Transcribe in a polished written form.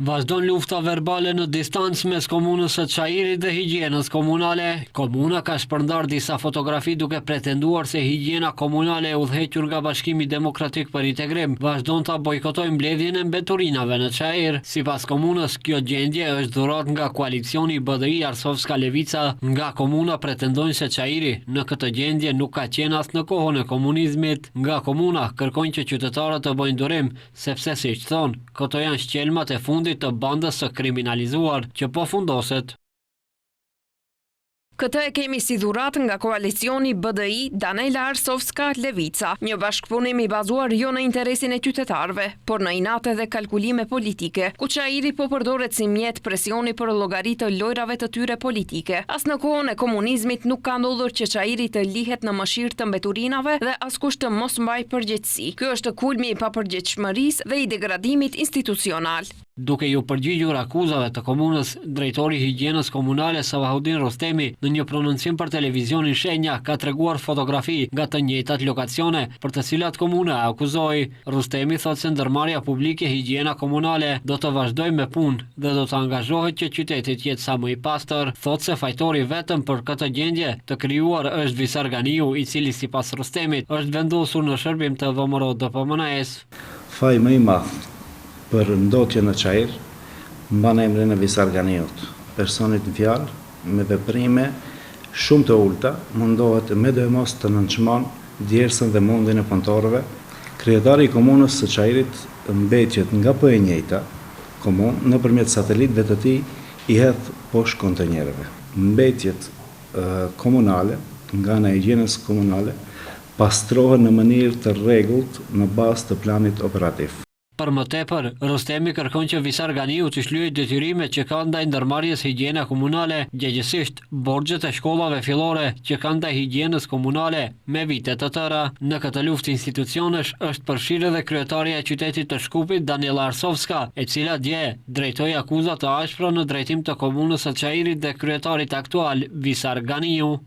Vazhdon lufta verbale në distancë mes komunës së Çajirit dhe higjienës komunale. Komuna ka shpërndar disa fotografi duke pretenduar se higjiena komunale e udhëhequr nga Bashkimi Demokratik për Integrim vazhdon ta bojkotojë mbledhjen e mbeturinave në Çajir. Sipas komunës, kjo gjendje është dhuratë nga koalicioni BDI Arsovska Levica. Nga komuna pretendojnë se Çajiri në këtë gjendje nuk ka qenë as në kohën e komunizmit. Nga komuna kërkojnë që qytetarët të bëjnë durim, sepse siç thonë, këto janë shkelmat e fundit të bandës së kriminalizuar që po fundoset. Këtë e kemi si dhurat nga koalicioni BDI Danela Arsovska Levica, një bashkëpunim i bazuar jo në interesin e qytetarëve, por në inate dhe kalkulime politike, ku Çajiri po përdoret si mjet presioni për llogaritë të lojrave të tyre politike. As në kohën e komunizmit nuk ka ndodhur që Çajiri të lihet në mëshirë të mbeturinave dhe askush të mos mbaj përgjegjësi. Ky është kulmi i papërgjegjshmërisë dhe i degradimit institucional. Duke ju përgjigjur akuzave të komunës, drejtori i higjienës komunale Savahudin Rostemi në një prononcim për televizionin Shenja ka treguar fotografi nga të njëjtat lokacione për të cilat komuna akuzoi. Rostemi thotë se ndërmarrja publike higjiena komunale do të vazhdojë me punë dhe do të angazhohet që qyteti të jetë sa më i pastër. Thotë se fajtori vetëm për këtë gjendje të krijuar është Visar Ganiu, i cili sipas Rostemit është vendosur në shërbim të VMRO DPMNA-s. Faji më i madh për ndotje në Çajir mban emrin e Visar Ganiut, personit në fjalë, me veprime shumë të ulta, mundohet me dhe mos të nënçmon djersën dhe mundin e punëtorëve. Kryetari i komunës së Çajirit mbetjet nga po e njëjta komunë nëpërmjet satelitëve të tij i hedh poshtë kontenjereve. Mbetjet komunale nga ana e higjienës komunale pastrohen në mënyrë të rregullt në bazë të planit operativ. Për më tepër, Rostemi kërkon që Visar Ganiu të shlyejë detyrimet që ka ndaj ndërmarrjes higjiena komunale, gjegjesisht borxhet e shkollave fillore që kanë ndaj higjienës komunale me vite të tëra. Në këtë luftë institucionesh është përfshirë edhe kryetaria e qytetit të Shkupit Danela Arsovska, e cila dje drejtoi akuza të ashpra në drejtim të komunës së Çajirit dhe kryetarit aktual Visar Ganiu.